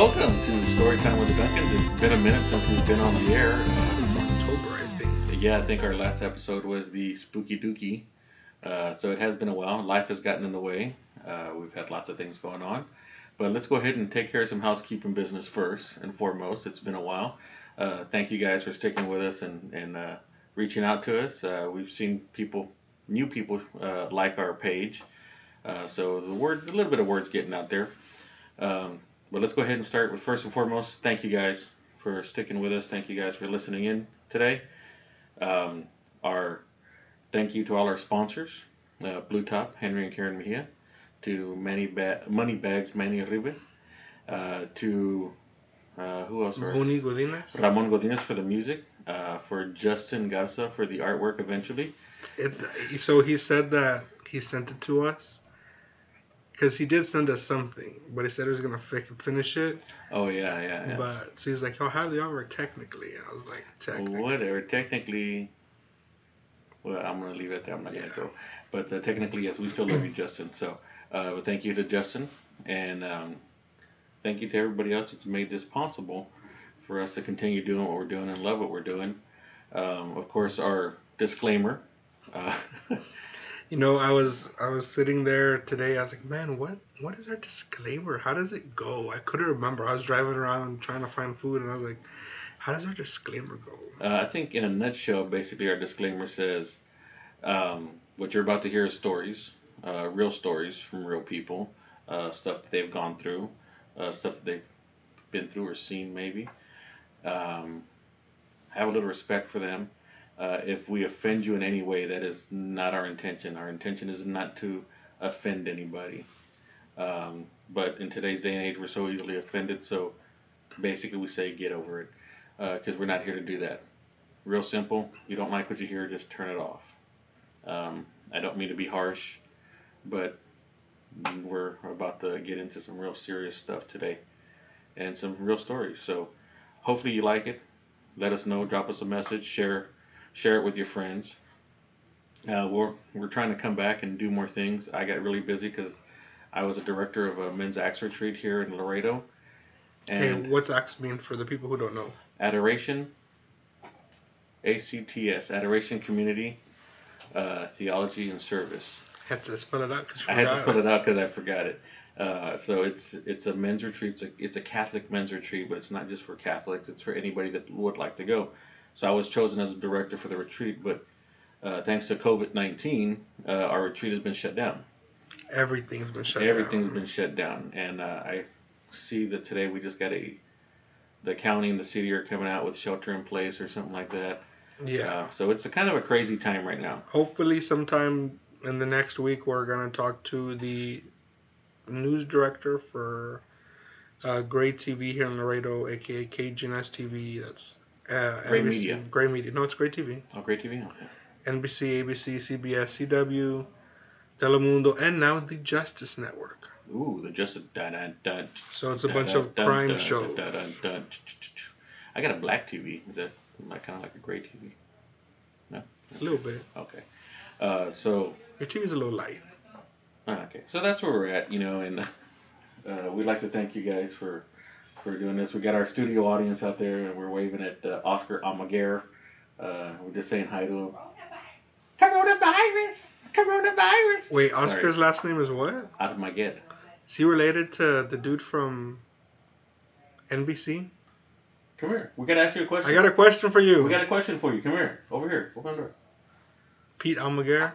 Welcome to Storytime with the Duncans. It's been a minute since we've been on the air. Since October, I think. Yeah, I think our last episode was the Spooky Dookie. So it has been a while. Life has gotten in the way. We've had lots of things going on. But let's go ahead and take care of some housekeeping business first and foremost. It's been a while. Thank you guys for sticking with us and reaching out to us. We've seen new people like our page. So a little bit of word's getting out there. But let's go ahead and start with first and foremost, thank you guys for sticking with us. Thank you guys for listening in today. Our thank you to all our sponsors, Blue Top, Henry and Karen Mejia, to Moneybags, Manny Arribe, to who else? Ramon Godinez for the music, for Justin Garza for the artwork eventually. So he said that he sent it to us. Because he did send us something, but he said he was going to finish it. Oh, yeah. But, so he's like, I'll have the artwork technically. And I was like, technically. Whatever, technically. Well, I'm going to leave it there. I'm not going to go. But technically, yes, we still love you, Justin. So, but thank you to Justin. And thank you to everybody else that's made this possible for us to continue doing what we're doing and love what we're doing. Of course, our disclaimer. You know, I was sitting there today. I was like, man, what is our disclaimer? How does it go? I couldn't remember. I was driving around trying to find food, and I was like, how does our disclaimer go? I think in a nutshell, basically, our disclaimer says what you're about to hear is stories, real stories from real people, stuff that they've gone through, stuff that they've been through or seen maybe. Have a little respect for them. If we offend you in any way, that is not our intention. Our intention is not to offend anybody. But in today's day and age, we're so easily offended. So basically we say get over it because we're not here to do that. Real simple. You don't like what you hear, just turn it off. I don't mean to be harsh, but we're about to get into some real serious stuff today and some real stories. So hopefully you like it. Let us know. Drop us a message. Share it with your friends. We're trying to come back and do more things. I got really busy because I was a director of a men's axe retreat here in Laredo. And hey, what's axe mean for the people who don't know? Adoration, ACTS, Adoration Community, Theology and Service. I had to spell it out because I forgot it. So it's a men's retreat. It's a Catholic men's retreat, but it's not just for Catholics. It's for anybody that would like to go. So I was chosen as a director for the retreat, but thanks to COVID-19, our retreat has been shut down. Everything's been shut down. And I see that today we just got the county and the city are coming out with shelter in place or something like that. Yeah. So it's a kind of a crazy time right now. Hopefully sometime in the next week we're going to talk to the news director for Gray TV here in Laredo, a.k.a. KGNS TV. That's... Gray Media. No, it's Gray TV. Oh, Gray TV. Okay. NBC, ABC, CBS, CW, Telemundo, and now the Justice Network. Ooh, the Justice. So it's a bunch of crime shows. I got a black TV. Is that kind of like a gray TV? No. A little bit. Okay. So. Your TV's a little light. Okay, so that's where we're at, and we'd like to thank you guys for doing this. We got our studio audience out there, and we're waving at Oscar Amaguer. We're just saying hi to him. Coronavirus! Wait, Oscar's last name is what? Amaguer. Is he related to the dude from NBC? Come here. We got to ask you a question. I got a question for you. We got a question for you. Come here. Over here. Open the door. Pete Almaguer?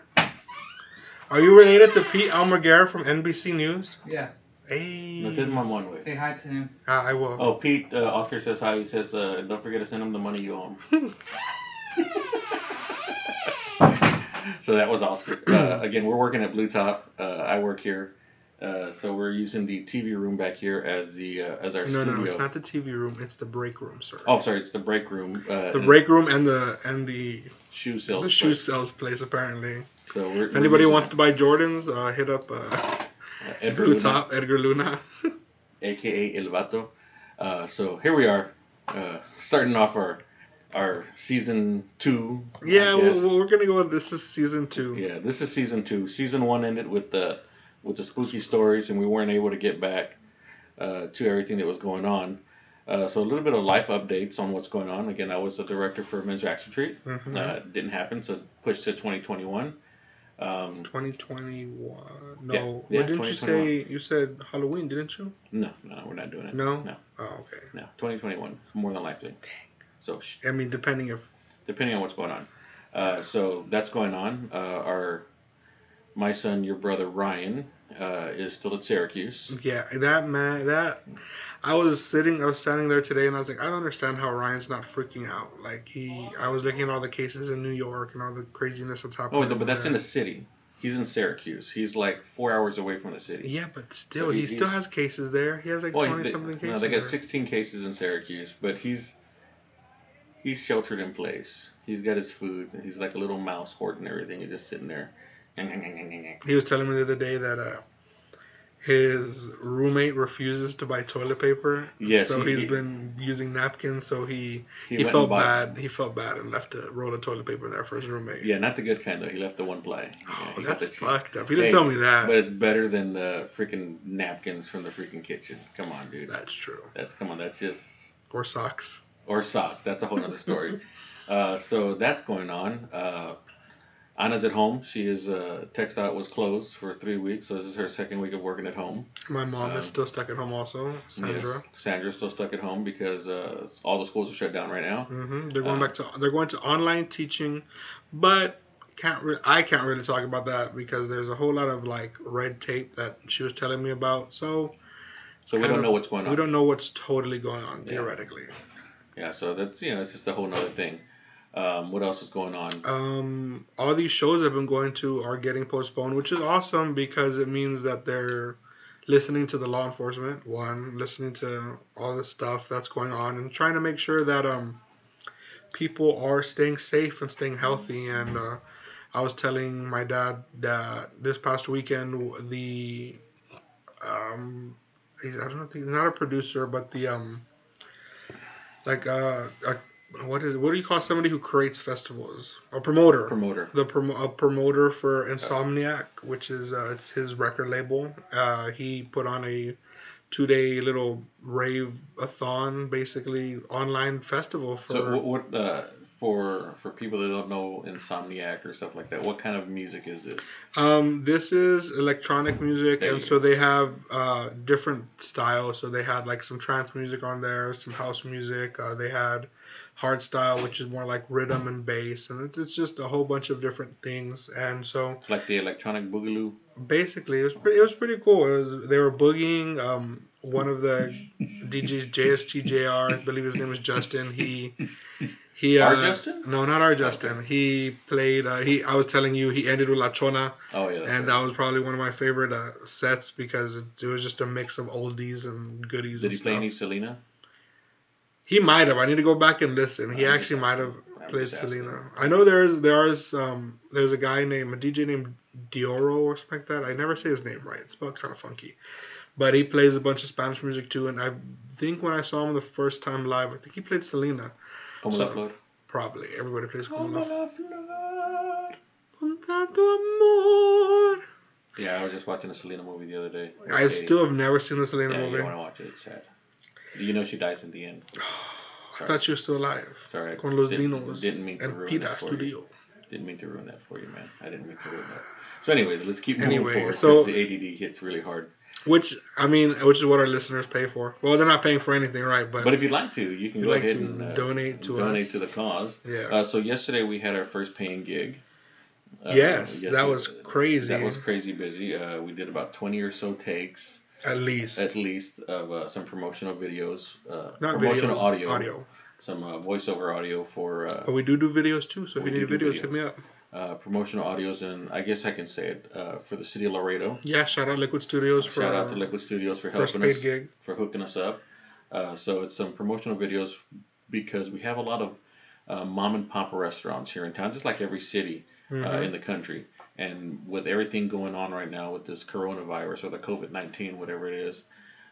Are you related to Pete Almaguer from NBC News? Yeah. Hey. This is my one way. Say hi to him. I will. Oh, Pete, Oscar says hi. He says, don't forget to send him the money you owe him. So that was Oscar. Again, we're working at Blue Top. I work here. So we're using the TV room back here as our studio. No, it's not the TV room. It's the break room, sir. Oh, sorry, it's the break room. The break room and the shoe sales. The shoe sales place apparently. So if anybody wants to buy Jordans, hit up Blue Top Edgar Luna, aka El Vato. So here we are, starting off our season 2. Yeah, we're gonna go with this is season 2. Yeah, this is season 2. Season 1 ended with the spooky stories, and we weren't able to get back to everything that was going on. So a little bit of life updates on what's going on. Again, I was the director for Men's Rax Retreat. Didn't happen, so pushed to 2021. 2021. No. Yeah, What didn't you say? You said Halloween, didn't you? No, we're not doing it. No? No. Oh, okay. No, 2021, more than likely. Dang. So, I mean, depending on what's going on. So that's going on. My son, your brother Ryan, is still at Syracuse. Yeah, that I was standing there today, and I was like, I don't understand how Ryan's not freaking out. Like I was looking at all the cases in New York and all the craziness that's happening. Oh, but that's in the city. He's in Syracuse. He's like 4 hours away from the city. Yeah, but still, so he still has cases there. He has like 20-something cases. No, they got 16 cases in Syracuse, but he's sheltered in place. He's got his food. He's like a little mouse hoarding everything. He's just sitting there. He was telling me the other day that his roommate refuses to buy toilet paper. Yes, so he's been using napkins. So he felt bad. He felt bad and left a roll of toilet paper there for his roommate. Yeah, not the good kind though. He left the one ply. Oh, that's fucked up. He didn't tell me that. But it's better than the freaking napkins from the freaking kitchen. Come on, dude. That's true. That's just. Or socks. That's a whole other story. So that's going on. Anna's at home. She is textile was closed for 3 weeks, so this is her second week of working at home. My mom is still stuck at home also. Sandra. Yes, Sandra's still stuck at home because all the schools are shut down right now. Mm-hmm. They're going to online teaching, but I can't really talk about that because there's a whole lot of like red tape that she was telling me about. So we don't know what's going on. We don't know what's totally going on theoretically. Yeah, so that's it's just a whole other thing. What else is going on? All these shows I've been going to are getting postponed, which is awesome because it means that they're listening to the law enforcement, listening to all the stuff that's going on, and trying to make sure that people are staying safe and staying healthy. And I was telling my dad that this past weekend, I don't know, he's not a producer, but what do you call somebody who creates festivals? A promoter. A promoter for Insomniac, which is it's his record label. He put on a 2-day little rave-a-thon, basically online festival for. So what for people that don't know Insomniac or stuff like that, what kind of music is this? This is electronic music, and so they have different styles. So they had like some trance music on there, some house music. They had hard style, which is more like rhythm and bass, and it's just a whole bunch of different things. And so like the electronic boogaloo. Basically, it was pretty cool. They were boogieing. One of the DJs, JSTJR, I believe his name is Justin. He our Justin? No, not our Justin. Okay. He played. I was telling you, he ended with La Chona. Oh yeah. And that was probably one of my favorite sets because it was just a mix of oldies and goodies. Did he play any Selena? He might have. I need to go back and listen. He actually might have played Selena. I know there's a guy named a DJ named Dioro or something like that. I never say his name right. It's spelled kind of funky. But he plays a bunch of Spanish music too. And I think when I saw him the first time live, I think he played Selena. Como la flor. Probably. Everybody plays Como la flor. Con tanto amor. Yeah, I was just watching a Selena movie the other day. I still have never seen the Selena movie. You want to watch it. It's sad. You know she dies in the end. I thought she was still alive. Sorry. Con los Dinos. Didn't mean to and ruin Pita that for Studio. You. Didn't mean to ruin that for you, man. I didn't mean to ruin that. So anyways, let's keep moving forward because the ADD hits really hard. Which is what our listeners pay for. Well, they're not paying for anything, right? But if you'd like to, you can go ahead and donate to the cause. Yeah. So yesterday we had our first paying gig. Yes, that was crazy. That was crazy busy. We did about 20 or so takes. At least of some promotional videos. Not promotional videos, audio. Some voiceover audio for. But we do videos too. So if you need videos, hit me up. Promotional audios, and I guess I can say it for the city of Laredo. Yeah, shout out Liquid Studios for helping us gig. For hooking us up. So it's some promotional videos because we have a lot of mom and pop restaurants here in town, just like every city in the country. And with everything going on right now with this coronavirus or the COVID-19, whatever it is,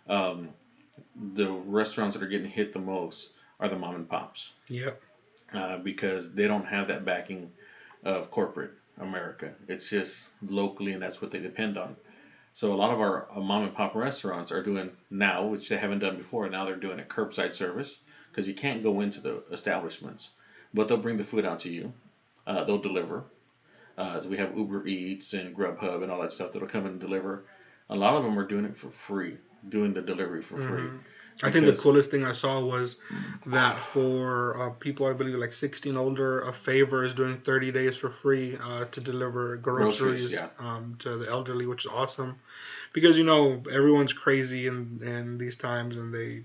the restaurants that are getting hit the most are the mom and pops. Yep. Because they don't have that backing of corporate America. It's just locally, and that's what they depend on. So a lot of our mom and pop restaurants are doing now, which they haven't done before. Now they're doing a curbside service because you can't go into the establishments, but they'll bring the food out to you. They'll deliver. So we have Uber Eats and Grubhub and all that stuff that'll come and deliver. A lot of them are doing it for free, doing the delivery for free. Mm-hmm. I think the coolest thing I saw was that for people, I believe like 16 older, a favor is doing 30 days for free to deliver groceries yeah. To the elderly, which is awesome. Because, you know, everyone's crazy in these times and they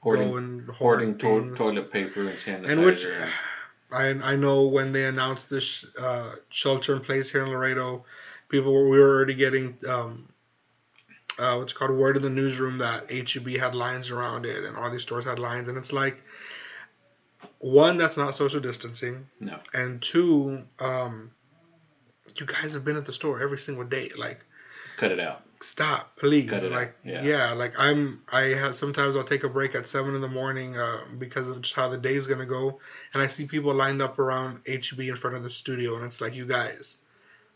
go and hoard things. Toilet paper and sanitizer. And which I know when they announced this shelter in place here in Laredo, we were already getting what's called word in the newsroom that HEB had lines around it and all these stores had lines, and it's like, one, that's not social distancing. No. And two, you guys have been at the store every single day. Like, cut it out. Stop, please. Cut it like, out. Yeah. Like sometimes I'll take a break at 7 a.m. Because of just how the day's gonna go, and I see people lined up around HEB in front of the studio, and it's like, you guys,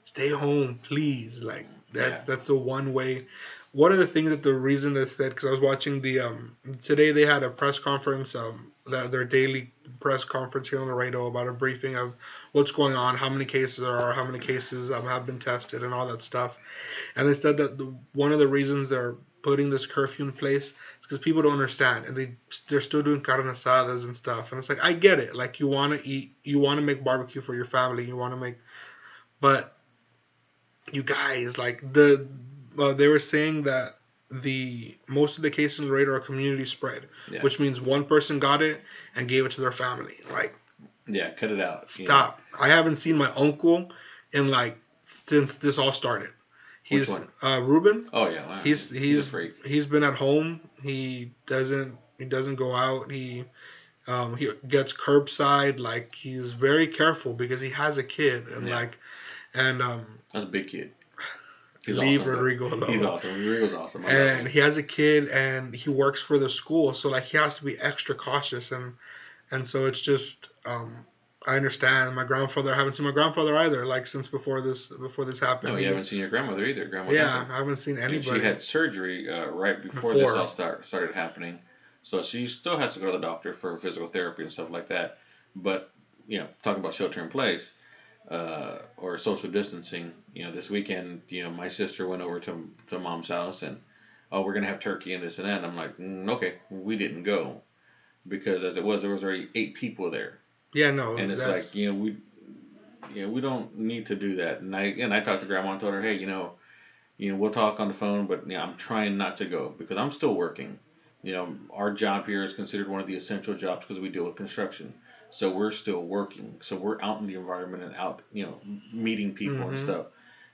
stay home, please. Like, that's the one way. One of the things that the reason that said, because I was watching the today they had a press conference, their daily press conference here in Laredo about a briefing of what's going on, how many cases there are, how many cases have been tested, and all that stuff. And they said that one of the reasons they're putting this curfew in place is because people don't understand, and they're still doing carne asadas and stuff. And it's like, I get it, like, you want to eat, you want to make barbecue for your family, you want to make, but you guys, like, they were saying that most of the cases in Laredo are community spread, which means one person got it and gave it to their family. Like, yeah, cut it out. Stop. Yeah. I haven't seen my uncle in since this all started. He's Ruben. Oh yeah, wow. He's been at home. He doesn't go out. He gets curbside. Like, he's very careful because he has a kid and that's a big kid. Leave awesome, Rodrigo alone. He's awesome. Rodrigo's awesome. And he has a kid, and he works for the school, so like he has to be extra cautious, and so it's just I understand. I haven't seen my grandfather either, like, since before this happened. No, you haven't seen your grandmother either. I haven't seen anybody. And she had surgery right before this all started happening, so she still has to go to the doctor for physical therapy and stuff like that. But talking about shelter in place. Or social distancing, this weekend, my sister went over to mom's house and, we're going to have turkey and this and that. And I'm like, okay, we didn't go because there was already 8 people there. Yeah, no. And it's like, we don't need to do that. And I talked to grandma and told her, hey, we'll talk on the phone, but I'm trying not to go because I'm still working. Our job here is considered one of the essential jobs because we deal with construction. So we're still working. So we're out in the environment and out, meeting people and stuff.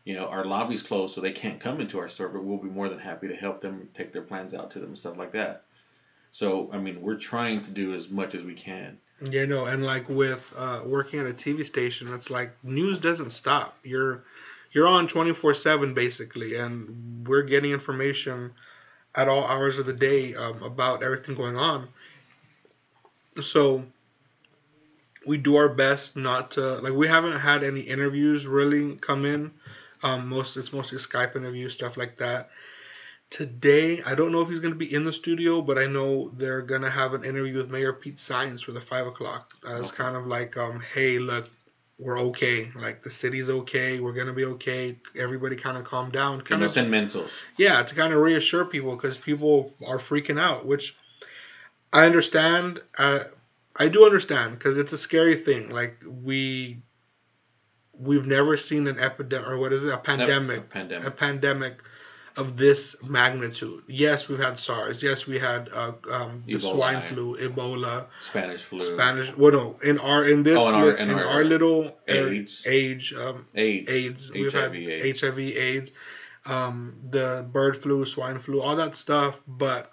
Our lobby's closed, so they can't come into our store, but we'll be more than happy to help them take their plans out to them and stuff like that. So, I mean, we're trying to do as much as we can. Yeah, no, and like with working at a TV station, it's like news doesn't stop. You're on 24/7 basically, and we're getting information at all hours of the day about everything going on. So we do our best not to, like, we haven't had any interviews really come in. It's mostly Skype interviews, stuff like that. Today, I don't know if he's going to be in the studio, but I know they're going to have an interview with Mayor Pete Sines for the 5 o'clock. It's kind of like, hey, look, we're okay. Like, the city's okay. We're going to be okay. Everybody kind of calm down. Send mentals. Yeah, to kind of reassure people because people are freaking out, which I understand. I do understand because it's a scary thing. Like, we've never seen an epidemic, or what is it? A pandemic. A pandemic of this magnitude. Yes, we've had SARS. Yes, we had the swine flu, Ebola, Spanish flu. Well, no, in our little AIDS. AIDS. We've had HIV, AIDS, the bird flu, swine flu, all that stuff. But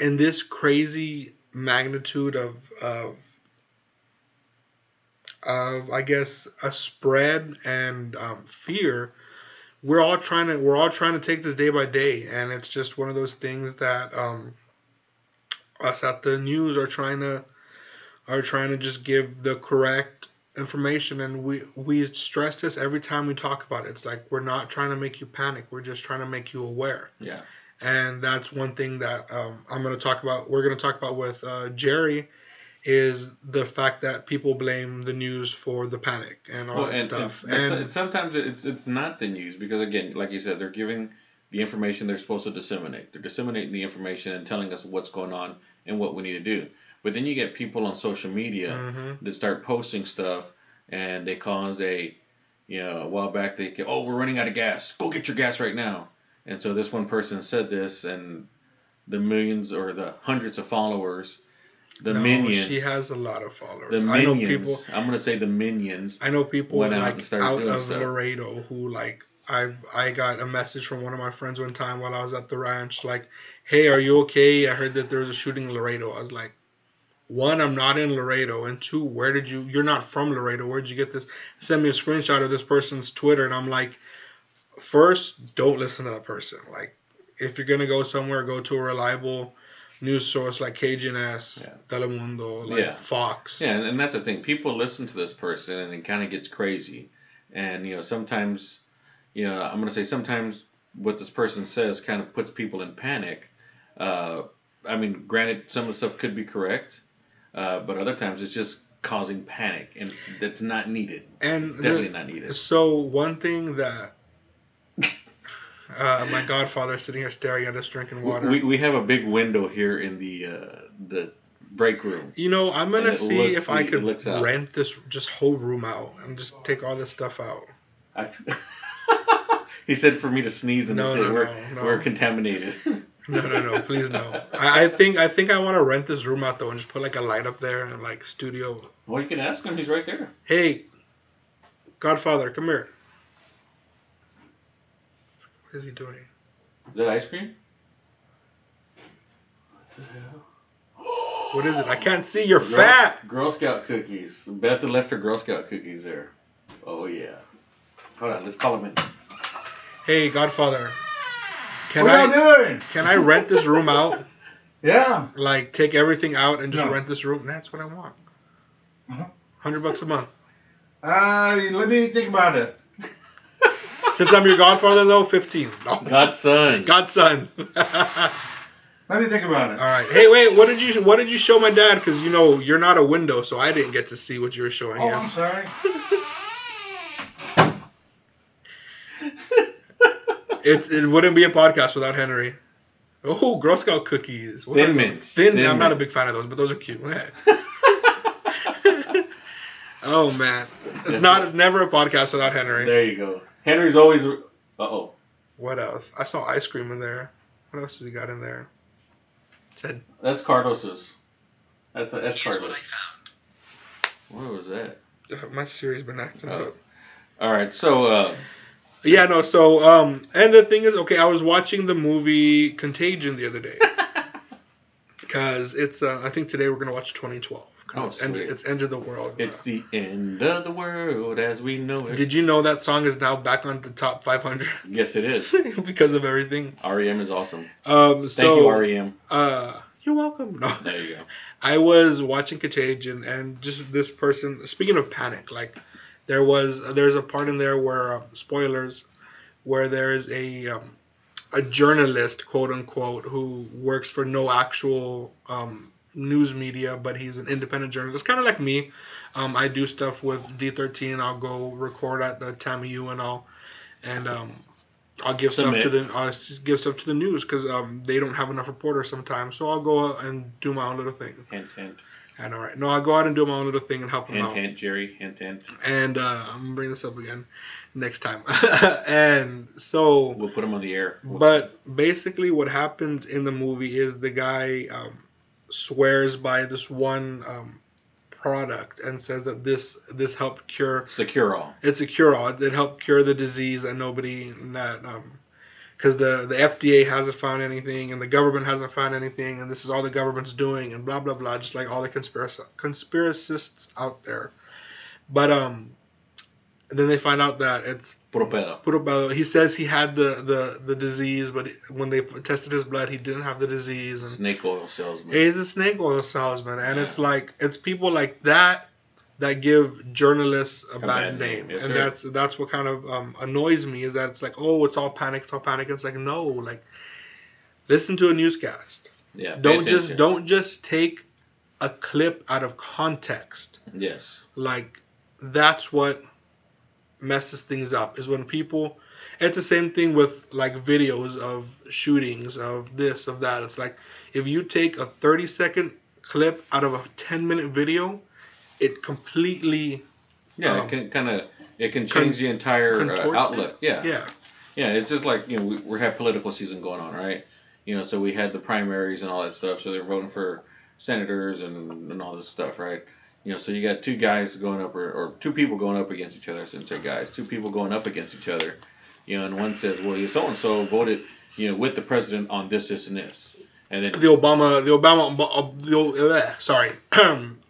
in this crazy magnitude of I guess a spread and fear, we're all trying to take this day by day, and it's just one of those things that us at the news are trying to just give the correct information, and we stress this every time we talk about it. It's like we're not trying to make you panic. We're just trying to make you aware. Yeah. And that's one thing that I'm going to talk about. We're going to talk about with Jerry is the fact that people blame the news for the panic and all that stuff. And sometimes it's not the news because again, like you said, they're giving the information they're supposed to disseminate. They're disseminating the information and telling us what's going on and what we need to do. But then you get people on social media that start posting stuff and they cause a while back they get, oh, we're running out of gas. Go get your gas right now. And so this one person said this and the millions or the hundreds of followers, minions. She has a lot of followers. The minions. I know people. I'm gonna say the minions. I know people went like out of stuff. Laredo who like I got a message from one of my friends one time while I was at the ranch like, hey, are you okay? I heard that there was a shooting in Laredo. I was like, one, I'm not in Laredo, and two, you're not from Laredo. Where'd you get this? Send me a screenshot of this person's Twitter, and I'm like, first, don't listen to that person. Like, if you're gonna go somewhere, go to a reliable news source like KGNS, Telemundo, like Fox. Yeah, and that's the thing. People listen to this person, and it kind of gets crazy. And sometimes, I'm gonna say sometimes what this person says kind of puts people in panic. I mean, granted, some of the stuff could be correct, but other times it's just causing panic, and that's not needed. And it's definitely not needed. So one thing that my godfather is sitting here staring at us drinking water. We have a big window here in the break room. I'm gonna see if I could rent this just whole room out and just take all this stuff out. He said for me to sneeze and we're contaminated. No, please no. I think I want to rent this room out though and just put like a light up there and like studio. Well, you can ask him. He's right there. Hey, Godfather, come here. What is he doing? Is that ice cream? What is it? I can't see. You're fat. Girl Scout cookies. Beth left her Girl Scout cookies there. Oh yeah. Hold on, let's call him in. Hey, Godfather. What are you doing? Can I rent this room out? Yeah. Like take everything out and just rent this room? That's what I want. $100 a month. Let me think about it. Since I'm your godfather, though, 15. No. Godson. Let me think about it. All right. Hey, wait. What did you show my dad? Because you're not a window, so I didn't get to see what you were showing him. I'm sorry. It wouldn't be a podcast without Henry. Oh, Girl Scout cookies. Thin Mints. I'm not a big fan of those, but those are cute. Oh man, it's never a podcast without Henry. There you go. Henry's always. Uh-oh. What else? I saw ice cream in there. What else has he got in there? That's Carlos's. That's Carlos. What was that? My Siri's been acting up. All right, so. Yeah, no. So, and the thing is, okay, I was watching the movie Contagion the other day. Because it's, I think today we're going to watch 2012. It's End of the World. It's the end of the world as we know it. Did you know that song is now back on the top 500? Yes, it is. Because of everything. REM is awesome. Thank you, REM. You're welcome. No. There you go. I was watching Contagion, and just this person, speaking of panic, like, there's a part in there where, spoilers, where there is a journalist, quote unquote, who works for no actual news media, but he's an independent journalist, kind of like me. I do stuff with D13. I'll go record at the TAMU and all, and I'll give stuff to the news because they don't have enough reporters sometimes. So I'll go out and do my own little thing. Hint, hint. And all right, no, I'll go out and do my own little thing and help them out. Hint, Jerry. Hint, hint. And I'm gonna bring this up again next time. And so we'll put him on the air. But basically, what happens in the movie is the guy swears by this one product and says that this helped cure. It's a cure-all. It's a cure-all. It helped cure the disease because the FDA hasn't found anything and the government hasn't found anything and this is all the government's doing and blah blah blah, just like all the conspiracists out there. But then they find out that it's puro pedo. He says he had the disease, but when they tested his blood, he didn't have the disease. And snake oil salesman. He's a snake oil salesman, and it's like it's people like that that give journalists a bad name. Yes, and sir. that's what kind of annoys me, is that it's like, oh, it's all panic, it's all panic. It's like, no, like, listen to a newscast. Yeah, pay Don't attention. just take a clip out of context. Yes. Like, that's what messes things up, is when people, it's the same thing with like videos of shootings, of this, of that. It's like, if you take a 30-second clip out of a 10-minute video, it completely Yeah, it can change the entire contorts outlook. it. Yeah. Yeah. Yeah, it's just like, we have political season going on, right? So we had the primaries and all that stuff. So they're voting for senators and all this stuff, right? So you got two guys going up, or two people going up against each other. I shouldn't say guys. Two people going up against each other. And one says, well, so and so voted, with the president on this, this, and this, and then Sorry,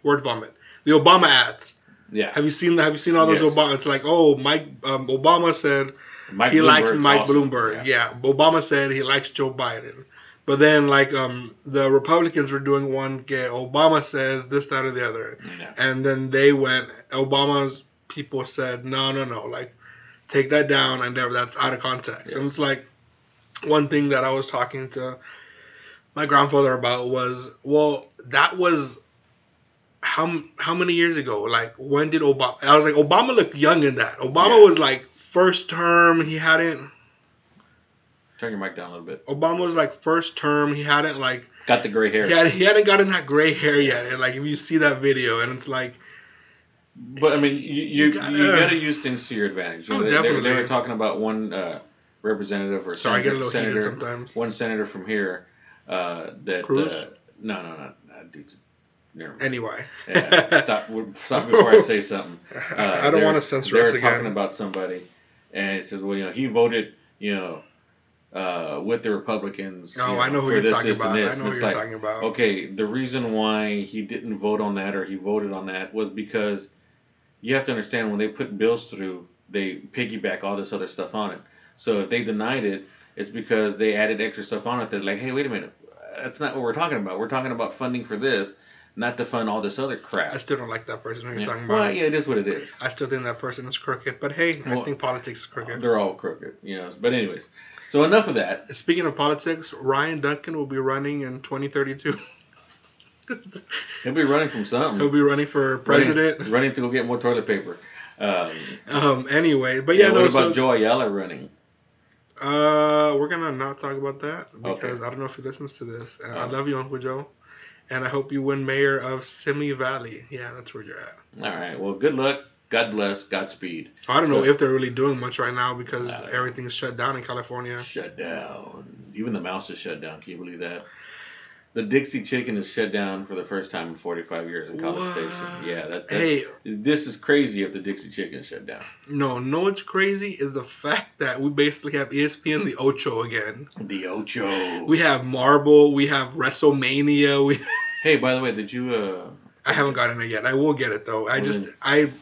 word vomit. The Obama ads. yeah. Have you seen that? Have you seen all those Yes. Obama? It's like, oh, Obama said Mike he likes Bloomberg's Mike awesome. Bloomberg. Yeah. Obama said he likes Joe Biden. But then, like, the Republicans were doing one, Obama says this, that, or the other. Yeah. And then Obama's people said, no, like, take that down, and that's out of context. Yes. And it's like, one thing that I was talking to my grandfather about was, well, that was how many years ago? Like, when did Obama? I was like, Obama looked young in that. Obama was like first term. He hadn't. Turn your mic down a little bit. Obama was like first term. He hadn't like got the gray hair. He hadn't gotten that gray hair yet. And like, if you see that video, and it's like. But I mean, you gotta use things to your advantage. Definitely. They were talking about one representative or Sorry, I get a little senator, heated sometimes. One senator from here that Cruz? No, dude. Never mind. Anyway. Stop before I say something. I don't want to censor us again. They were talking about somebody, and it says, well, he voted, with the Republicans. Oh, I know who you're talking about. I know who you're talking about. Okay, the reason why he didn't vote on that, or he voted on that, was because you have to understand, when they put bills through, they piggyback all this other stuff on it. So if they denied it, it's because they added extra stuff on it. They're like, hey, wait a minute, that's not what we're talking about. We're talking about funding for this, not to fund all this other crap. I still don't like that person who you're talking about. Well, yeah, it is what it is. I still think that person is crooked. But hey, I think politics is crooked. They're all crooked, But anyways, so enough of that. Speaking of politics, Ryan Duncan will be running in 2032. He'll be running from something. He'll be running for president. Running to go get more toilet paper. Anyway, but yeah, what about Joe Ayala running? We're gonna not talk about that because Okay. I don't know if he listens to this. I love you, Uncle Joe, and I hope you win mayor of Simi Valley. Yeah, that's where you're at. All right. Well, good luck. God bless. Godspeed. I don't know if they're really doing much right now because everything's shut down in California. Shut down. Even the mouse is shut down. Can you believe that? The Dixie Chicken is shut down for the first time in 45 years in College Station. Yeah, hey, this is crazy if the Dixie Chicken is shut down. No, what's crazy is the fact that we basically have ESPN the Ocho again. The Ocho. We have Marble. We have WrestleMania. Hey, by the way, did you? I haven't gotten it yet. I will get it though. I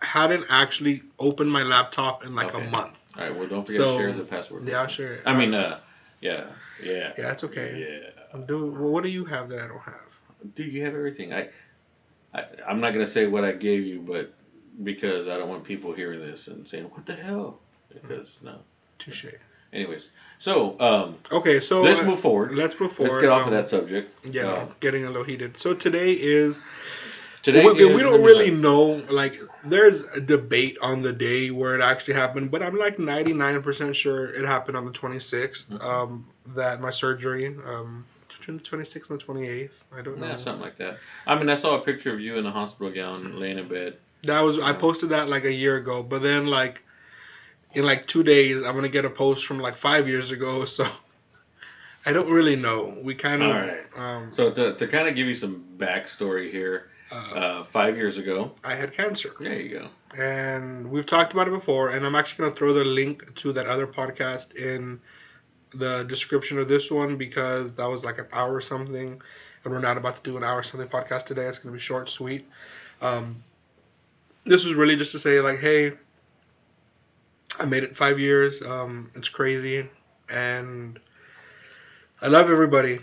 hadn't actually opened my laptop in like a month. All right. Well, don't forget to share the password. Yeah, I'll share it. I mean, yeah. Yeah, it's okay. Yeah. What do you have that I don't have? Dude, you have everything. I'm not gonna say what I gave you, but because I don't want people hearing this and saying, "What the hell?" Because no. Touche. Anyways, so okay, so let's move forward. Let's get off of that subject. Yeah, getting a little heated. So today we don't the really know. Like, there's a debate on the day where it actually happened, but I'm like 99% sure it happened on the 26th. Mm-hmm. That my surgery. Between the 26th and the 28th. I don't know. Yeah, something like that. I mean, I saw a picture of you in a hospital gown laying in bed. I posted that like a year ago, but then like in like 2 days I'm gonna get a post from like 5 years ago, so I don't really know. We kind of. All right. So to kind of give you some backstory here, 5 years ago, I had cancer. There you go. And we've talked about it before, and I'm actually gonna throw the link to that other podcast in the description of this one because that was like an hour or something, and we're not about to do an hour or something podcast today. It's gonna be short, sweet. This was really just to say like, hey, I made it 5 years. It's crazy, and I love everybody.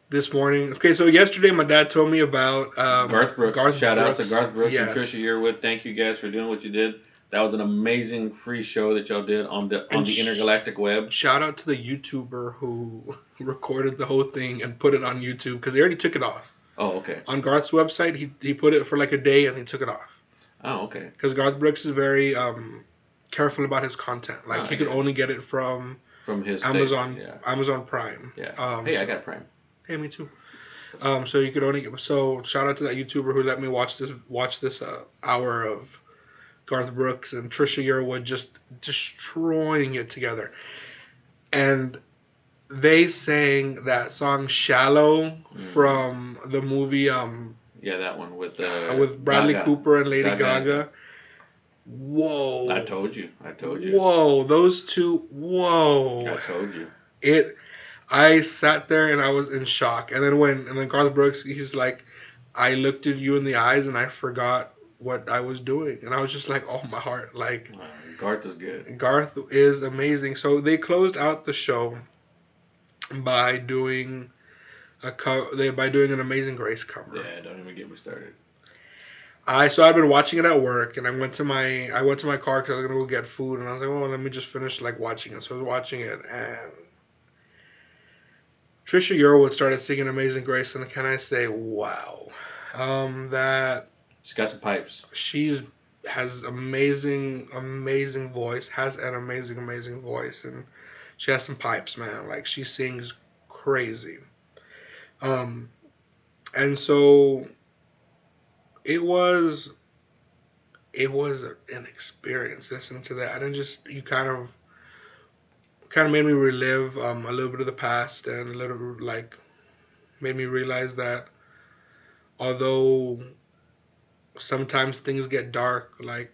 This morning. Okay, so yesterday my dad told me about Garth Brooks. Shout out to Garth Brooks and Yes. Trisha Yearwood. Thank you guys for doing what you did. That was an amazing free show that y'all did on the intergalactic web. Shout out to the YouTuber who recorded the whole thing and put it on YouTube because they already took it off. Oh, okay. On Garth's website, he put it for like a day and he took it off. Oh, okay. Because Garth Brooks is very careful about his content. Like he could only get it from his Amazon, station, Amazon Prime. Yeah. Hey, I got Prime. Hey, me too. So you could only shout out to that YouTuber who let me watch this hour of Garth Brooks and Trisha Yearwood just destroying it together, and they sang that song "Shallow" from the movie. That one with Bradley Gaga. Cooper and Lady Gaga. Whoa! I told you. Whoa! Those two. Whoa! I told you. I sat there and I was in shock. And then Garth Brooks, he's like, I looked at you in the eyes and I forgot what I was doing. And I was just like, oh, my heart. Like, Garth is good. Garth is amazing. So they closed out the show by doing an Amazing Grace cover. Yeah, don't even get me started. I've been watching it at work, and I went to my car because I was gonna go get food, and I was like, well, let me just finish like watching it. So I was watching it, and Trisha Yearwood started singing Amazing Grace, and can I say, wow, that she's got some pipes. Has amazing voice, has an amazing voice, and she has some pipes, man. Like she sings crazy. And so it was an experience listening to that, and you kind of made me relive a little bit of the past, and a little like made me realize that although sometimes things get dark, like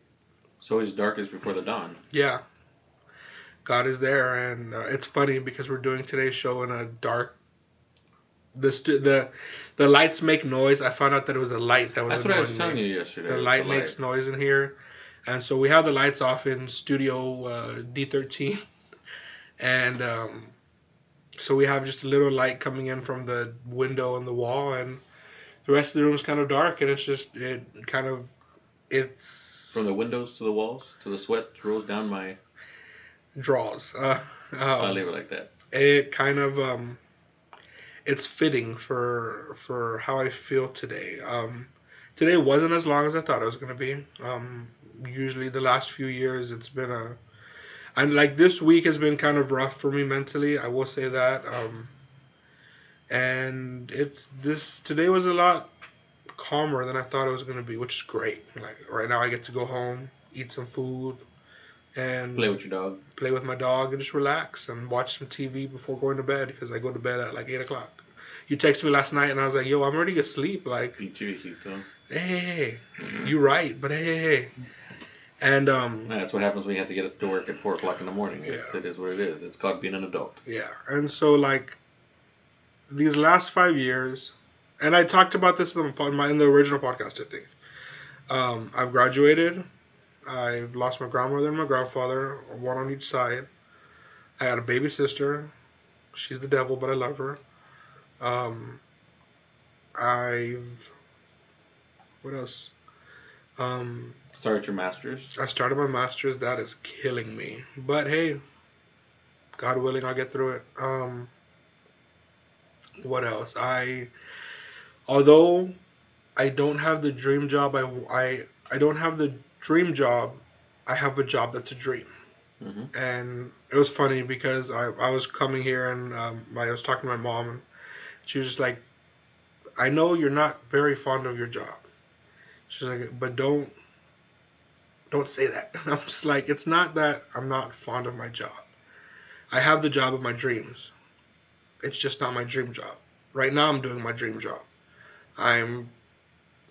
so as dark as before the dawn. Yeah, God is there, and it's funny because we're doing today's show in a dark. The lights make noise. I found out that it was a light that was. That's what I was telling you yesterday. The light makes noise in here, and so we have the lights off in Studio D13, and so we have just a little light coming in from the window on the wall, and the rest of the room is kind of dark, and it's from the windows to the walls to the sweat rolls down my draws. I'll leave it like that. It kind of it's fitting for how I feel today. Today wasn't as long as I thought it was going to be. Usually the last few years it's been and like this week has been kind of rough for me mentally. I will say that. And today was a lot calmer than I thought it was going to be, which is great. Like right now I get to go home, eat some food, and play with your dog. Play with my dog and just relax and watch some TV before going to bed because I go to bed at like 8 o'clock. You texted me last night and I was like, yo, I'm already asleep. Like, hey, you right, but hey. And that's what happens when you have to get up to work at 4 o'clock in the morning. Yeah. It is what it is. It's called being an adult. Yeah, and so like these last 5 years, and I talked about this in the original podcast, I think. I've graduated. I've lost my grandmother and my grandfather, one on each side. I had a baby sister. She's the devil, but I love her. What else? Started your master's? I started my master's. That is killing me. But hey, God willing, I'll get through it. What else? Although I don't have the dream job, I don't have the dream job, I have a job that's a dream. Mm-hmm. And it was funny because I was coming here and I was talking to my mom and she was just like, I know you're not very fond of your job. She's like, but don't say that. And I'm just like, it's not that I'm not fond of my job. I have the job of my dreams. It's just not my dream job. Right now I'm doing my dream job. I'm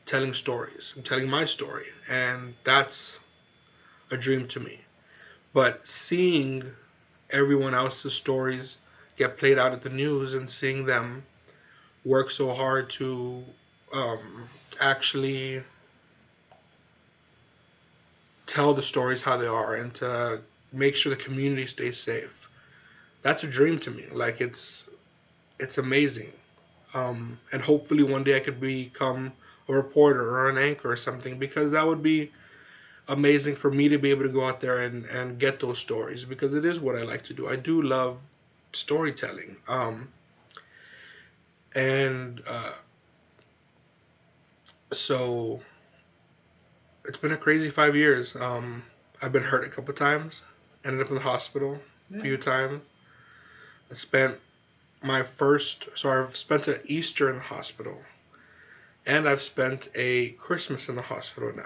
telling stories. I'm telling my story. And that's a dream to me. But seeing everyone else's stories get played out at the news and seeing them work so hard to actually tell the stories how they are and to make sure the community stays safe. That's a dream to me. Like it's amazing. And hopefully one day I could become a reporter or an anchor or something, because that would be amazing for me to be able to go out there and get those stories, because it is what I like to do. I do love storytelling. And so it's been a crazy 5 years. I've been hurt a couple times, ended up in the hospital a few times. I spent I've spent an Easter in the hospital, and I've spent a Christmas in the hospital now.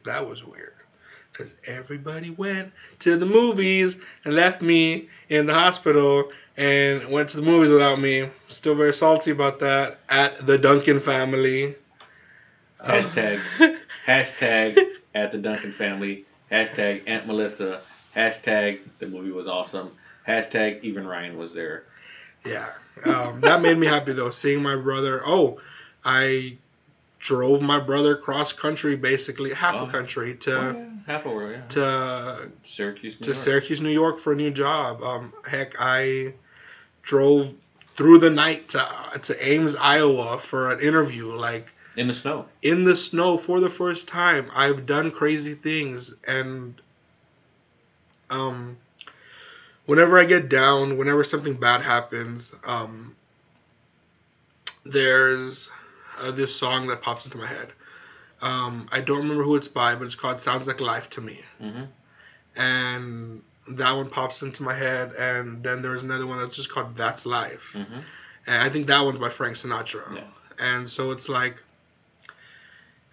That was weird, because everybody went to the movies and left me in the hospital and went to the movies without me. Still very salty about that. At the Duncan family. Hashtag, hashtag at the Duncan family. Hashtag Aunt Melissa. Hashtag the movie was awesome. Hashtag even Ryan was there. Yeah. That made me happy though, seeing my brother. Oh, I drove my brother cross country, basically half a country half a world, yeah. to Syracuse, New York for a new job. Heck, I drove through the night to Ames, Iowa for an interview, like in the snow. In the snow for the first time. I've done crazy things, and whenever I get down, whenever something bad happens, there's this song that pops into my head. I don't remember who it's by, but it's called "Sounds Like Life to Me," and that one pops into my head. And then there's another one that's just called "That's Life," and I think that one's by Frank Sinatra. Yeah. And so it's like,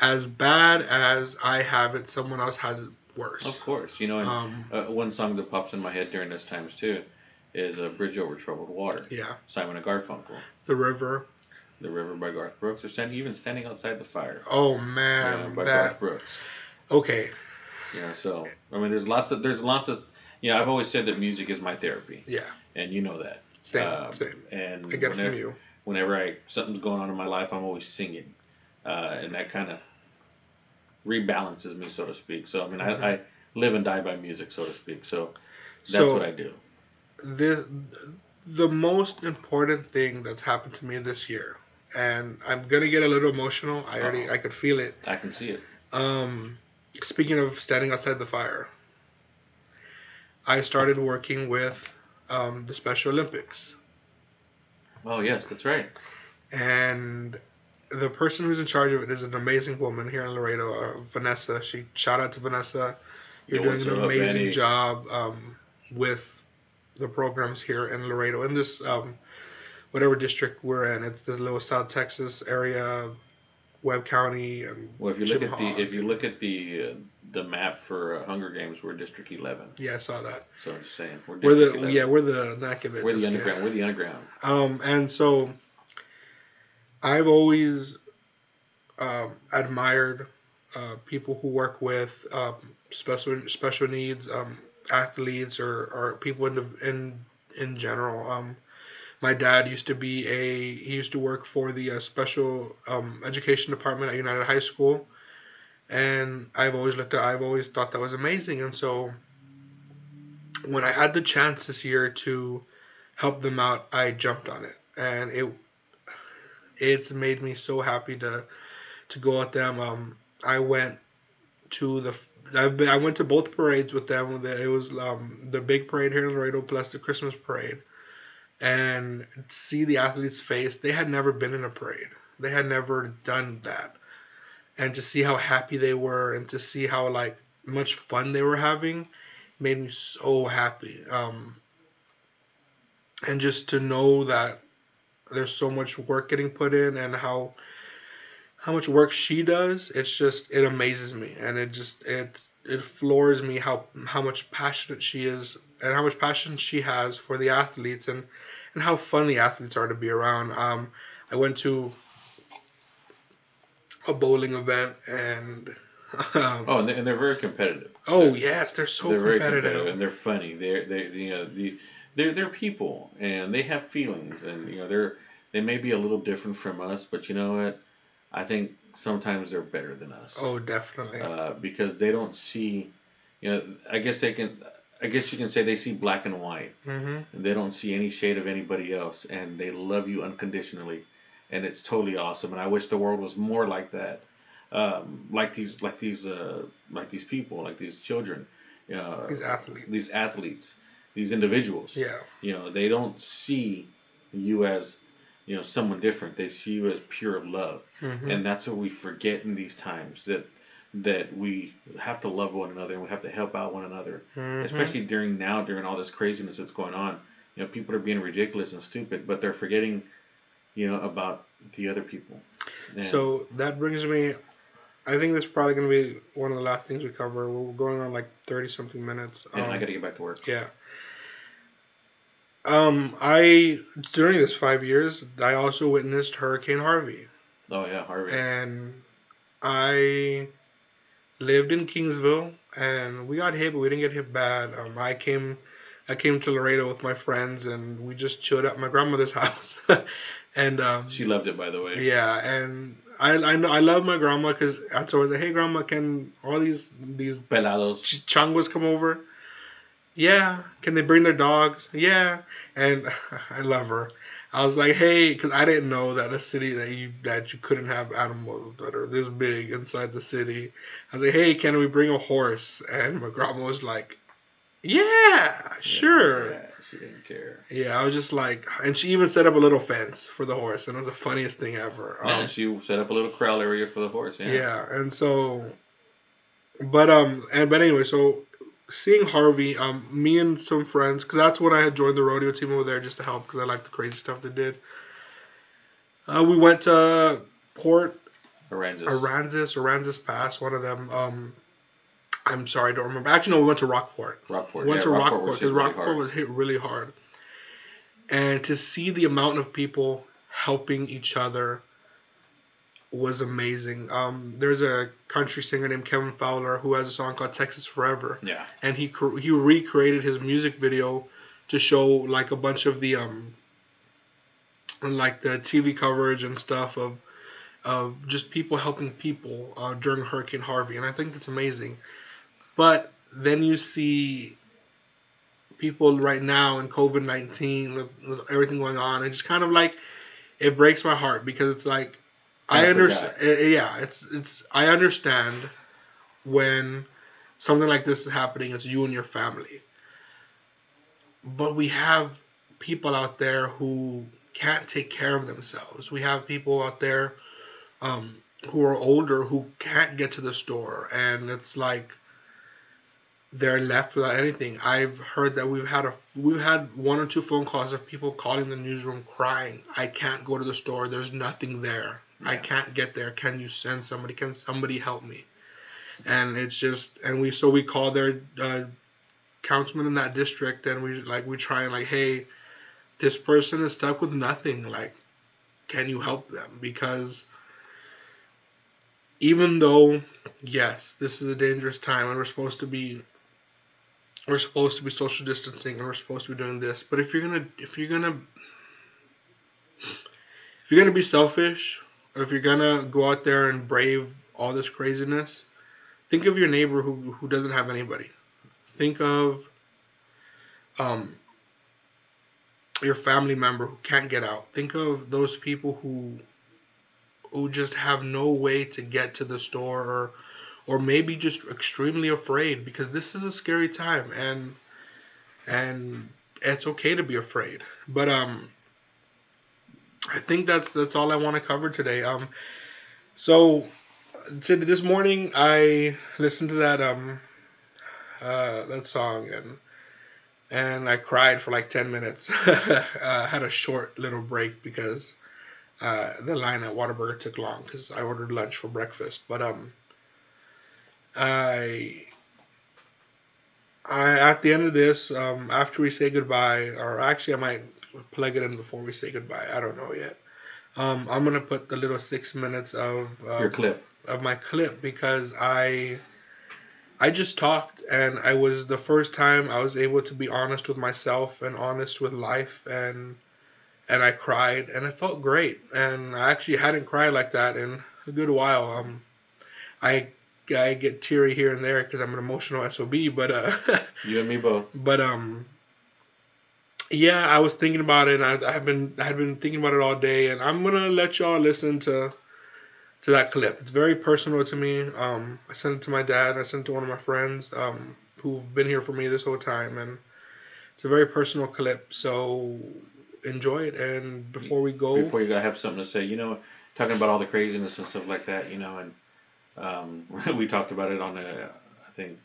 as bad as I have it, someone else has it worse. Of course, and one song that pops in my head during those times too is "Bridge Over Troubled Water." Yeah. Simon and Garfunkel. The River. The River by Garth Brooks, or even Standing Outside the Fire. Oh man, by Garth Brooks. Okay. So I mean, there's lots of I've always said that music is my therapy. Yeah. And you know that. Same. And I get it from you. Whenever something's going on in my life, I'm always singing, and that kind of rebalances me, so to speak. So I mean, I live and die by music, so to speak. So that's what I do. The most important thing that's happened to me this year, and I'm gonna get a little emotional. I could feel it. I can see it. Speaking of standing outside the fire, I started working with the Special Olympics. Oh yes, that's right. And the person who's in charge of it is an amazing woman here in Laredo, Vanessa. Shout out to Vanessa. You're doing an amazing job with the programs here in Laredo, in this whatever district we're in. It's this little South Texas area, Webb County. And well, if you look at the map for Hunger Games, we're District 11. Yeah, I saw that. So I'm just saying we're the neck of it. We're the underground. We're the underground. And so I've always admired people who work with special needs athletes or people in general. My dad used to work for the special education department at United High School, and I've always thought that was amazing. And so when I had the chance this year to help them out, I jumped on it, and it's made me so happy to go at them. I went to both parades with them. It was the big parade here in Laredo plus the Christmas parade, and see the athletes' face. They had never been in a parade. They had never done that, and to see how happy they were and to see how much fun they were having made me so happy. And just to know that there's so much work getting put in, and how much work she does, it amazes me, and it floors me how much passionate she is, and how much passion she has for the athletes, and how fun the athletes are to be around. I went to a bowling event, and and they're very competitive. Oh yes, they're very competitive, and they're funny. They're people, and they have feelings, and they may be a little different from us, but you know what? I think sometimes they're better than us. Oh, definitely. Because they don't see, I guess they can. I guess you can say they see black and white. Mm-hmm. And they don't see any shade of anybody else, and they love you unconditionally, and it's totally awesome. And I wish the world was more like that, like these people, like these children, These athletes. these individuals. Yeah. They don't see you as someone different. They see you as pure love, Mm-hmm. and that's what we forget in these times, that we have to love one another and we have to help out one another, Mm-hmm. especially during all this craziness that's going on. People are being ridiculous and stupid, but they're forgetting, about the other people. And So that brings me. I think this is probably going to be one of the last things we cover. We're going on like 30 something minutes. I got to get back to work. Yeah. I during this 5 years, I also witnessed Hurricane Harvey, Oh yeah, Harvey. and I lived in Kingsville, and we got hit, but we didn't get hit bad. I came to Laredo with my friends, and we just chilled at my grandmother's house, and She loved it, by the way. yeah, and I know I love my grandma because I told her, hey grandma, can all these Pelados. changos come over? Yeah. Can they bring their dogs? Yeah. And I love her. I was like, hey, because I didn't know that a city that you couldn't have animals that are this big inside the city. I was like, hey, can we bring a horse? And my grandma was like, yeah, sure. Yeah, she didn't care. Yeah, I was just like, and she even set up a little fence for the horse, and it was the funniest thing ever. Yeah, she set up a little corral area for the horse. Yeah. Yeah, and so, but anyway, so seeing Harvey, me and some friends, because that's when I had joined the rodeo team over there just to help because I liked the crazy stuff they did. We went to Port Aransas Pass, one of them. I'm sorry, I don't remember. Actually, no, we went to Rockport. Rockport. Went to Rockport because really Rockport was hit really hard. And to see the amount of people helping each other was amazing. There's a country singer named Kevin Fowler who has a song called Texas Forever. Yeah. And he recreated his music video to show like a bunch of the like the TV coverage and stuff of just people helping people during Hurricane Harvey, and I think it's amazing. But then you see people right now in COVID-19 with everything going on, and just kind of like it breaks my heart because it's like I understand. Yeah, it's I understand when something like this is happening. It's you and your family, but we have people out there who can't take care of themselves. We have people out there who are older who can't get to the store, and it's like they're left without anything. I've heard that we've had one or two phone calls of people calling the newsroom crying, I can't go to the store, there's nothing there. Yeah. I can't get there. Can you send somebody? Can somebody help me? And it's just, and we call their councilman in that district, and we try and like, hey, this person is stuck with nothing, like, can you help them? Because even though, yes, this is a dangerous time and we're supposed to be social distancing and we're supposed to be doing this, but if you're gonna be selfish, or if you're gonna go out there and brave all this craziness, think of your neighbor who doesn't have anybody. Think of your family member who can't get out. Think of those people who just have no way to get to the store, or maybe just extremely afraid, because this is a scary time, and it's okay to be afraid. But I think that's all I want to cover today. So this morning I listened to that song, and I cried for like 10 minutes. I had a short little break because the line at Whataburger took long because I ordered lunch for breakfast. But I at the end of this, after we say goodbye, or actually I might plug it in before we say goodbye. I don't know yet. I'm gonna put the little 6 minutes of your clip of my clip, because I just talked, and I was the first time I was able to be honest with myself and honest with life, and I cried, and it felt great. And I actually hadn't cried like that in a good while. I I get teary here and there because I'm an emotional SOB. But You and me both. but yeah, I was thinking about it, and I had been thinking about it all day, and I'm gonna let y'all listen to that clip. It's very personal to me. I sent it to my dad. I sent it to one of my friends who've been here for me this whole time, and it's a very personal clip. So enjoy it. And before we go, Before you go, I have something to say. Talking about all the craziness and stuff like that. And we talked about it I think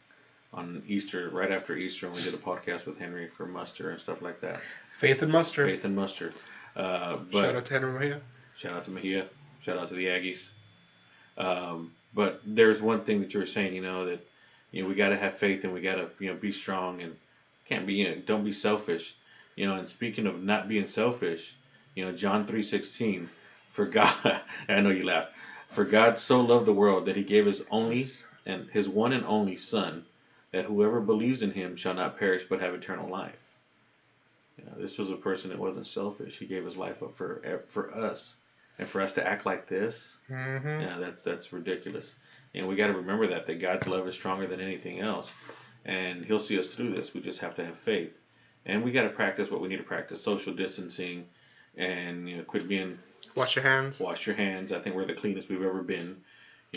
on Easter, right after Easter, when we did a podcast with Henry for Muster and stuff like that. Faith and Mustard. Faith and Muster. But Shout out to Henry Mejia. Shout out to Mejia. Shout out to the Aggies. But there's one thing that you were saying, that we got to have faith and we got to be strong and can't be don't be selfish, And speaking of not being selfish, John 3:16, for God, I know you laugh. For God so loved the world that He gave His one and only Son, that whoever believes in Him shall not perish but have eternal life. This was a person that wasn't selfish. He gave His life up for us. And for us to act like this, that's ridiculous. And we got to remember that God's love is stronger than anything else, and He'll see us through this. We just have to have faith, and we got to practice what we need to practice: social distancing, and quit being. Wash your hands. Wash your hands. I think we're the cleanest we've ever been.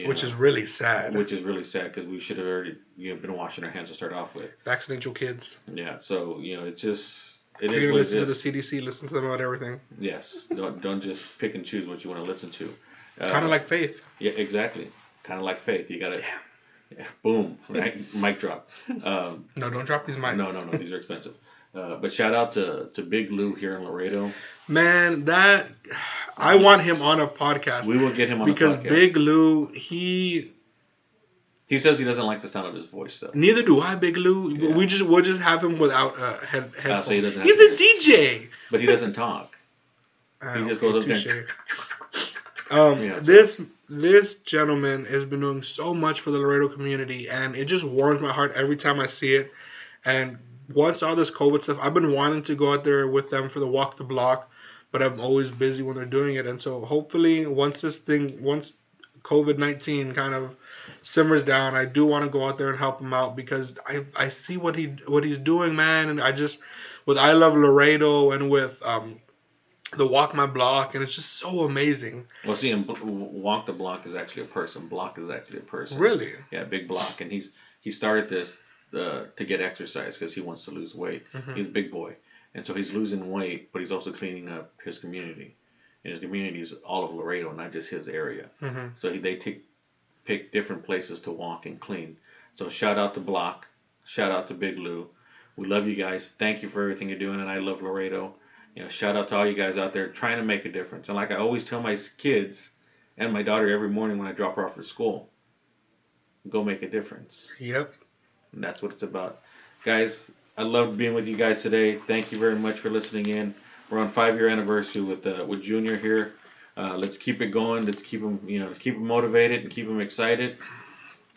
Which is really sad. Which is really sad because we should have already been washing our hands to start off with. Vaccinate your kids. Yeah. So it's just. It If is you what listen it to is. the CDC, listen to them about everything. Yes. Don't just pick and choose what you want to listen to. Kind of like faith. Yeah, exactly. Kind of like faith. You gotta. Yeah, boom. Right? Mic drop. No, don't drop these mics. No. These are expensive. But shout out to Big Lou here in Laredo. Man, I want him on a podcast. We will get him on a podcast. Because Big Lou, he says he doesn't like the sound of his voice, though. Neither do I, Big Lou. Yeah. We'll just have him without headphones. So he doesn't He's a DJ. But he doesn't talk. He just goes up there. This gentleman has been doing so much for the Laredo community, and it just warms my heart every time I see it. And once all this COVID stuff, I've been wanting to go out there with them for the walk the block, but I'm always busy when they're doing it. And so hopefully once COVID-19 kind of simmers down, I do want to go out there and help him out because I see what he's doing, man. And I just, with I Love Laredo and with the Walk My Block, and it's just so amazing. Well, see, Walk the Block is actually a person. Block is actually a person. Really? Yeah, Big Block. And he started this to get exercise because he wants to lose weight. Mm-hmm. He's a big boy. And so he's losing weight, but he's also cleaning up his community. And his community is all of Laredo, not just his area. Mm-hmm. So they pick different places to walk and clean. So shout out to Block. Shout out to Big Lou. We love you guys. Thank you for everything you're doing, and I love Laredo. Shout out to all you guys out there trying to make a difference. And like I always tell my kids and my daughter every morning when I drop her off at school, go make a difference. Yep. And that's what it's about. Guys, I loved being with you guys today. Thank you very much for listening in. We're on 5-year anniversary with Junior here. Let's keep it going. Let's keep them, let's keep them motivated and keep them excited.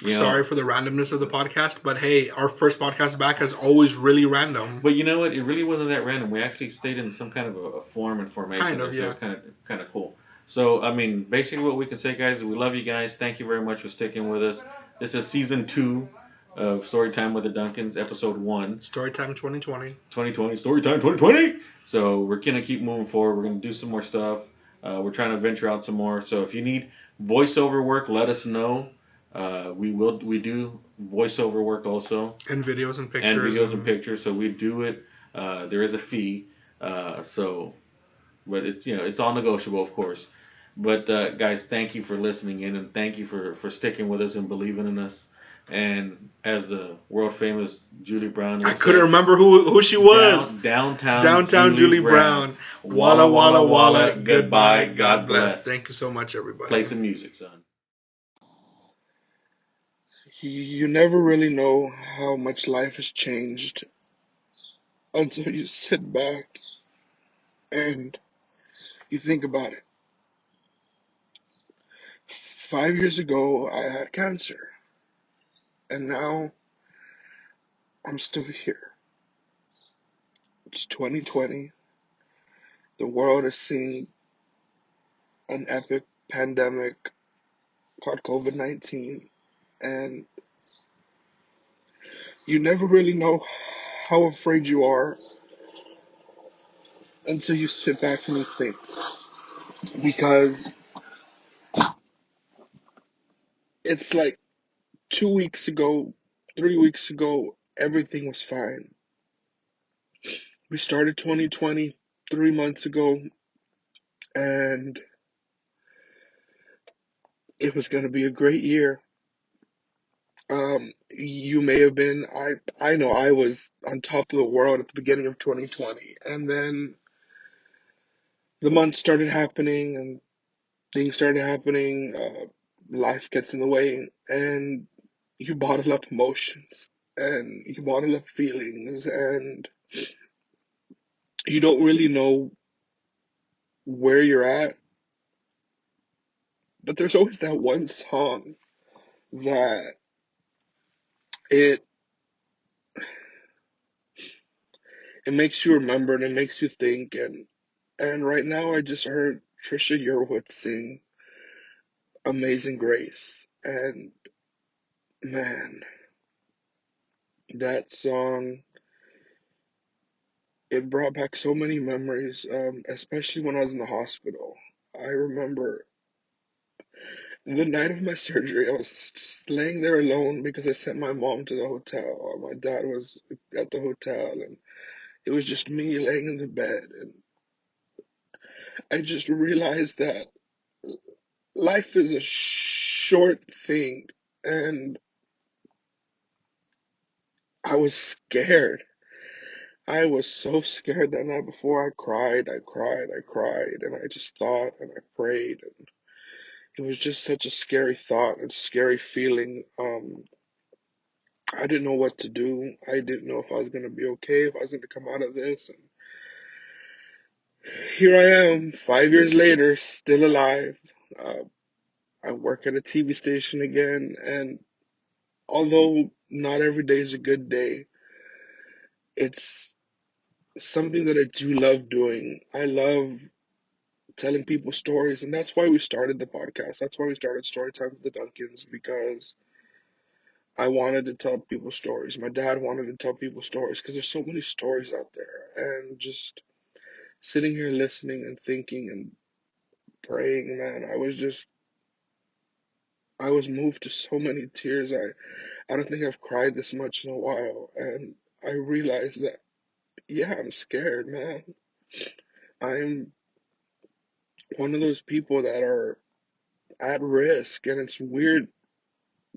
Sorry for the randomness of the podcast, but hey, our first podcast back is always really random. But you know what? It really wasn't that random. We actually stayed in some kind of a form and formation. Kind of, so yeah. it's kind of cool. So, I mean, basically what we can say, guys, is we love you guys. Thank you very much for sticking with us. This is season 2 of Storytime with the Duncans, episode 1. Storytime 2020. 2020, Storytime 2020. So we're going to keep moving forward. We're going to do some more stuff. We're trying to venture out some more. So if you need voiceover work, let us know. We do voiceover work also. And videos and pictures. And pictures. So we do it. There is a fee. But it's, it's all negotiable, of course. But guys, thank you for listening in, and thank you for sticking with us and believing in us. And as the world famous Julie Brown, I couldn't remember who she was. Downtown Julie Brown. Walla walla walla. Goodbye. God bless. Thank you so much, everybody. Play some music, son. You never really know how much life has changed until you sit back and you think about it. 5 years ago, I had cancer. And now, I'm still here. It's 2020. The world is seeing an epic pandemic called COVID-19. And you never really know how afraid you are until you sit back and you think. Because it's like 2 weeks ago, 3 weeks ago, everything was fine. We started 2020 3 months ago, and it was going to be a great year. You may have been, I know I was on top of the world at the beginning of 2020, and then the months started happening, and things started happening. Life gets in the way, and you bottle up emotions, and you bottle up feelings, and you don't really know where you're at. But there's always that one song that it it makes you remember and it makes you think. And right now I just heard Trisha Yearwood sing Amazing Grace, and man, that song, it brought back so many memories, especially when I was in the hospital. I remember the night of my surgery, I was just laying there alone because I sent my mom to the hotel. My dad was at the hotel, and it was just me laying in the bed. And I just realized that life is a short thing. And I was scared. I was so scared that night before. I cried, and I just thought and I prayed. And it was just such a scary thought and scary feeling. I didn't know what to do. I didn't know if I was going to be okay, if I was going to come out of this. And here I am, 5 years later, still alive. Uh, I work at a TV station again, and although not every day is a good day, it's something that I do love doing. I love telling people stories, and that's why we started the podcast. That's why we started Storytime with the Duncans, because I wanted to tell people stories. My dad wanted to tell people stories because there's so many stories out there, and just sitting here listening and thinking and praying, man, I was moved to so many tears. I don't think I've cried this much in a while, and I realized that, yeah, I'm scared, man. I'm one of those people that are at risk, and it's weird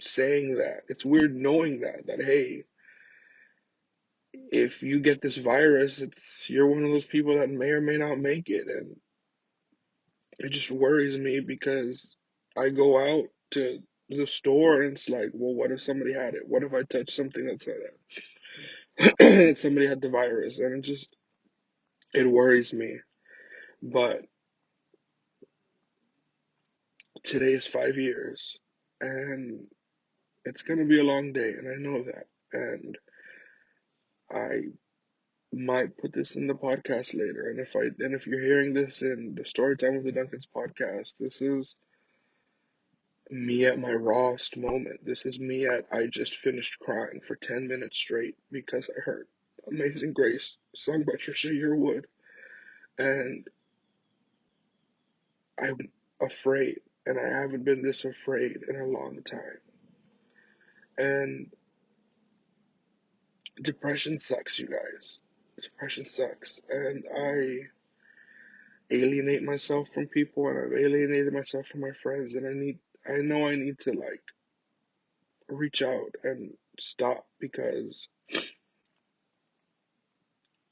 saying that. It's weird knowing that hey, if you get this virus, you're one of those people that may or may not make it, and it just worries me because I go out to the store and it's like, well, what if somebody had it? What if I touched something that said that somebody had the virus? And it worries me. But today is 5 years, and it's gonna be a long day, and I know that. And I might put this in the podcast later. And if you're hearing this in the Storytime with the Duncans podcast, this is me at my rawest moment. This is me at I just finished crying for 10 minutes straight because I heard Amazing Grace sung by Trisha Yearwood, and I'm afraid, and I haven't been this afraid in a long time. And depression sucks, you guys. Depression sucks, and I alienate myself from people, and I've alienated myself from my friends, and I know I need to like reach out and stop because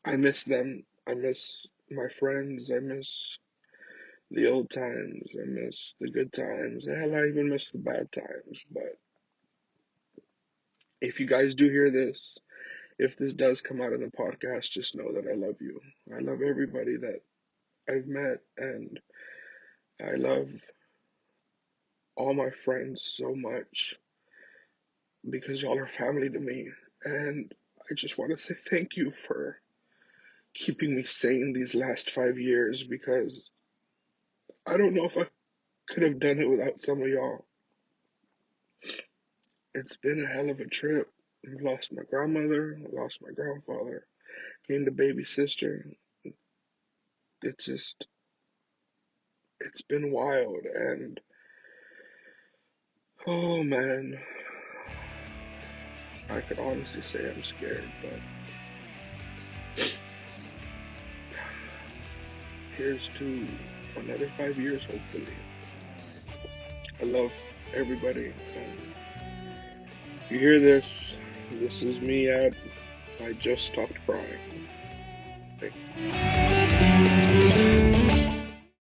I miss them. I miss my friends. I miss the old times. I miss the good times. Hell, I even miss the bad times. But if you guys do hear this, if this does come out of the podcast, just know that I love you. I love everybody that I've met, and I love all my friends so much because y'all are family to me. And I just want to say thank you for keeping me sane these last 5 years because I don't know if I could have done it without some of y'all. it's been a hell of a trip. I lost my grandmother, I lost my grandfather, gained a baby sister. It's just, it's been wild, and oh man, I could honestly say I'm scared, but here's to another 5 years, hopefully. I love everybody, and if you hear this, this is me I just stopped crying. Thank you.